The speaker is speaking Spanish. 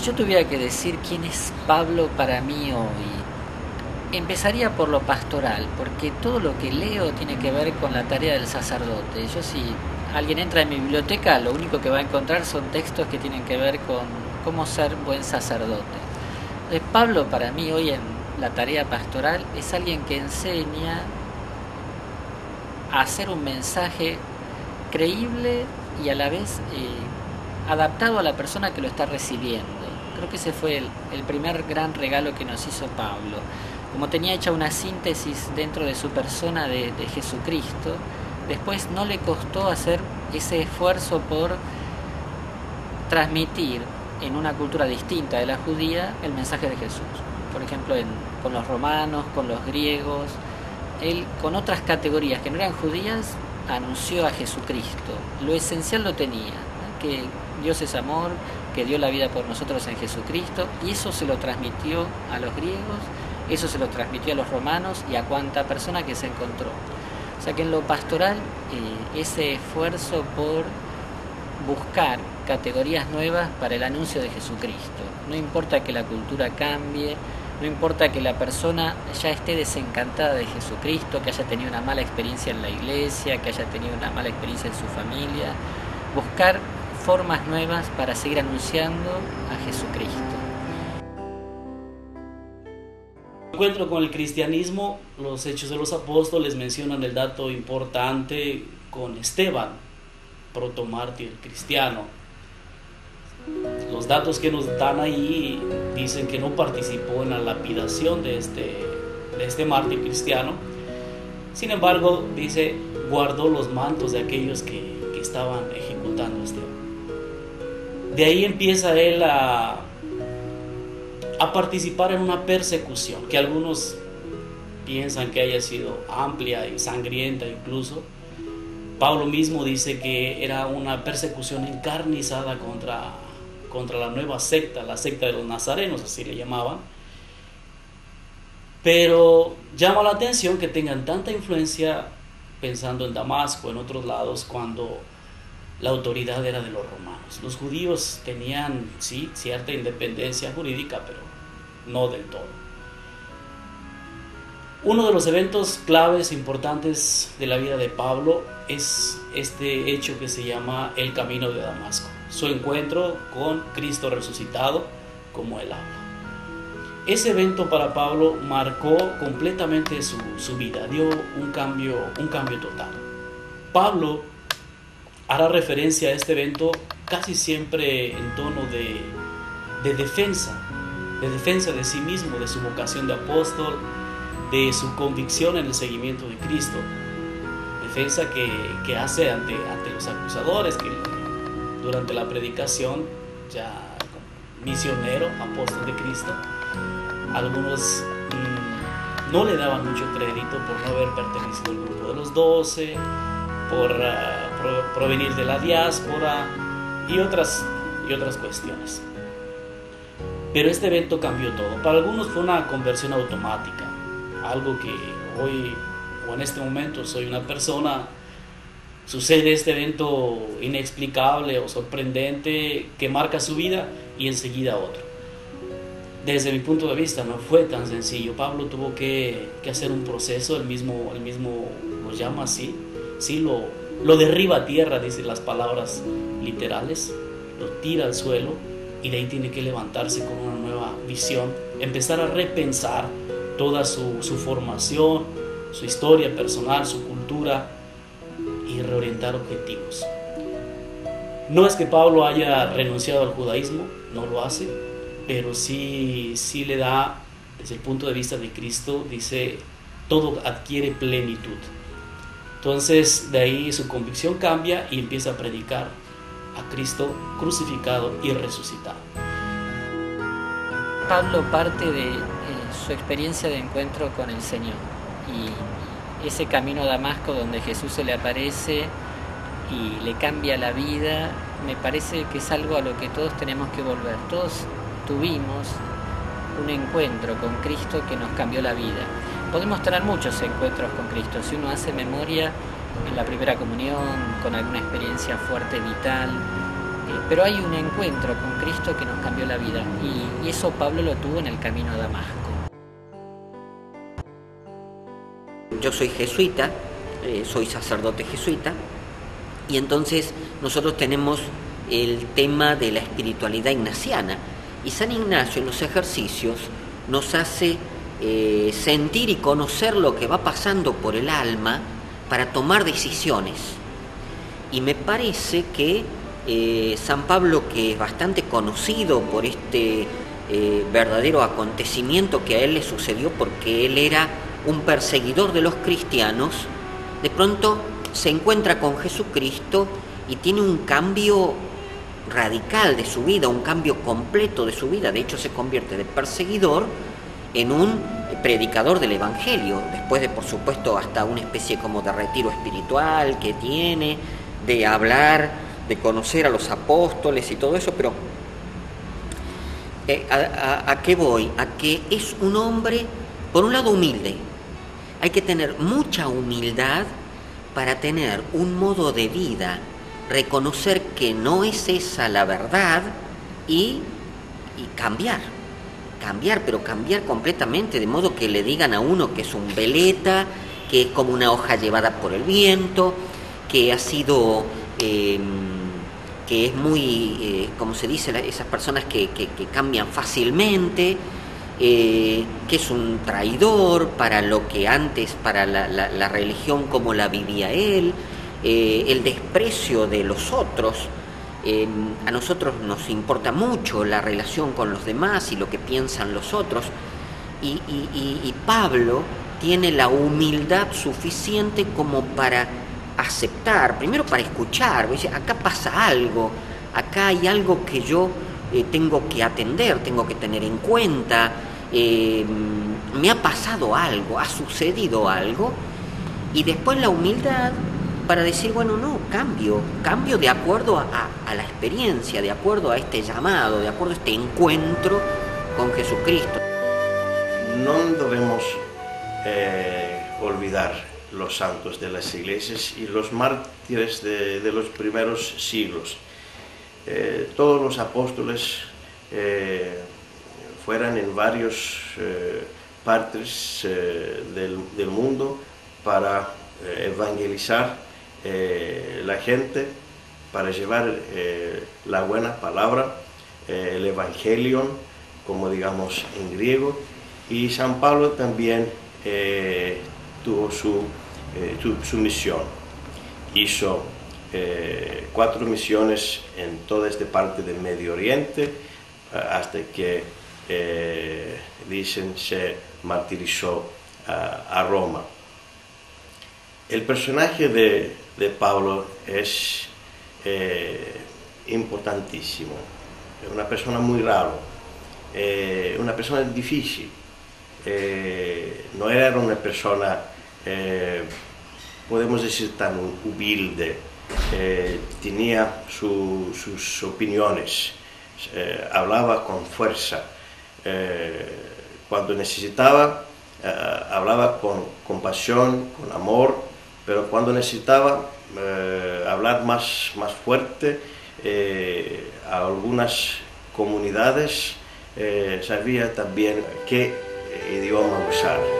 Si yo tuviera que decir quién es Pablo para mí hoy, empezaría por lo pastoral, porque todo lo que leo tiene que ver con la tarea del sacerdote. Yo, si alguien entra en mi biblioteca, lo único que va a encontrar son textos que tienen que ver con cómo ser buen sacerdote. Entonces, Pablo para mí hoy en la tarea pastoral es alguien que enseña a hacer un mensaje creíble y a la vez adaptado a la persona que lo está recibiendo. Creo que ese fue el primer gran regalo que nos hizo Pablo. Como tenía hecha una síntesis dentro de su persona de Jesucristo, después no le costó hacer ese esfuerzo por transmitir en una cultura distinta de la judía el mensaje de Jesús. Por ejemplo, con los romanos, con los griegos, él con otras categorías que no eran judías anunció a Jesucristo. Lo esencial lo tenía, ¿no? Que Dios es amor, que dio la vida por nosotros en Jesucristo, y eso se lo transmitió a los griegos, eso se lo transmitió a los romanos y a cuanta persona que se encontró. O sea que en lo pastoral, ese esfuerzo por buscar categorías nuevas para el anuncio de Jesucristo. No importa que la cultura cambie, no importa que la persona ya esté desencantada de Jesucristo, que haya tenido una mala experiencia en la iglesia, que haya tenido una mala experiencia en su familia, buscar formas nuevas para seguir anunciando a Jesucristo. Encuentro con el cristianismo, los Hechos de los Apóstoles mencionan el dato importante con Esteban, protomártir cristiano. Los datos que nos dan ahí dicen que no participó en la lapidación de este mártir cristiano. Sin embargo, dice, guardó los mantos de aquellos que estaban ejecutando este. De ahí empieza él a participar en una persecución que algunos piensan que haya sido amplia y sangrienta incluso. Pablo mismo dice que era una persecución encarnizada contra la nueva secta, la secta de los nazarenos, así le llamaban. Pero llama la atención que tengan tanta influencia pensando en Damasco, en otros lados, cuando la autoridad era de los romanos. Los judíos tenían, sí, cierta independencia jurídica, pero no del todo. Uno de los eventos claves importantes de la vida de Pablo es este hecho que se llama el Camino de Damasco, su encuentro con Cristo resucitado, como él habla. Ese evento para Pablo marcó completamente su vida, dio un cambio total. Pablo hará referencia a este evento casi siempre en tono de defensa de sí mismo, de su vocación de apóstol, de su convicción en el seguimiento de Cristo. Defensa que hace ante los acusadores, que durante la predicación, ya como misionero, apóstol de Cristo, algunos no le daban mucho crédito por no haber pertenecido al grupo de los 12, por provenir de la diáspora y otras cuestiones. Pero este evento cambió todo. Para algunos fue una conversión automática, algo que hoy o en este momento soy una persona, sucede este evento inexplicable o sorprendente que marca su vida y enseguida otro. Desde mi punto de vista no fue tan sencillo. Pablo tuvo que hacer un proceso, él mismo lo llama así, sí, lo derriba a tierra, dicen las palabras literales, lo tira al suelo y de ahí tiene que levantarse con una nueva visión, empezar a repensar toda su formación, su historia personal, su cultura y reorientar objetivos. No es que Pablo haya renunciado al judaísmo, no lo hace, pero sí le da, desde el punto de vista de Cristo, dice, todo adquiere plenitud. Entonces de ahí su convicción cambia y empieza a predicar a Cristo crucificado y resucitado. Pablo parte de su experiencia de encuentro con el Señor y ese camino a Damasco donde Jesús se le aparece y le cambia la vida, me parece que es algo a lo que todos tenemos que volver. Todos tuvimos un encuentro con Cristo que nos cambió la vida. Podemos tener muchos encuentros con Cristo. Si uno hace memoria en la primera comunión, con alguna experiencia fuerte, vital, pero hay un encuentro con Cristo que nos cambió la vida, y eso Pablo lo tuvo en el camino a Damasco. Yo soy jesuita, soy sacerdote jesuita, y entonces nosotros tenemos el tema de la espiritualidad ignaciana, y San Ignacio en los ejercicios nos hace sentir y conocer lo que va pasando por el alma para tomar decisiones. Y me parece que San Pablo, que es bastante conocido por este verdadero acontecimiento que a él le sucedió porque él era un perseguidor de los cristianos, de pronto se encuentra con Jesucristo y tiene un cambio radical de su vida, un cambio completo de su vida. De hecho, se convierte de perseguidor en un predicador del Evangelio, después de, por supuesto, hasta una especie como de retiro espiritual que tiene, de hablar, de conocer a los apóstoles y todo eso. Pero ¿a qué voy? A que es un hombre, por un lado, humilde. Hay que tener mucha humildad para tener un modo de vida, reconocer que no es esa la verdad y cambiar, pero cambiar completamente, de modo que le digan a uno que es un veleta, que es como una hoja llevada por el viento, que ha sido, que es muy, como se dice, esas personas que cambian fácilmente, que es un traidor para lo que antes, para la religión como la vivía él, el desprecio de los otros. A nosotros nos importa mucho la relación con los demás y lo que piensan los otros, y Pablo tiene la humildad suficiente como para aceptar, primero para escuchar, acá pasa algo, acá hay algo que yo tengo que atender, tengo que tener en cuenta, me ha pasado algo, ha sucedido algo, y después la humildad para decir, bueno, no, cambio de acuerdo a la experiencia, de acuerdo a este llamado, de acuerdo a este encuentro con Jesucristo. No debemos olvidar los santos de las iglesias y los mártires de los primeros siglos. Todos los apóstoles fueran en varias partes del mundo para evangelizar la gente, para llevar la buena palabra, el evangelion, como digamos en griego, y San Pablo también tuvo su misión. Hizo 4 misiones en toda esta parte del Medio Oriente, hasta que dicen se martirizó a Roma. El personaje de Pablo es importantísimo, es una persona muy rara, una persona difícil, no era una persona, podemos decir, tan humilde, tenía sus opiniones, hablaba con fuerza, cuando necesitaba, hablaba con compasión, con amor, pero cuando necesitaba hablar más fuerte, a algunas comunidades sabía también qué idioma usar.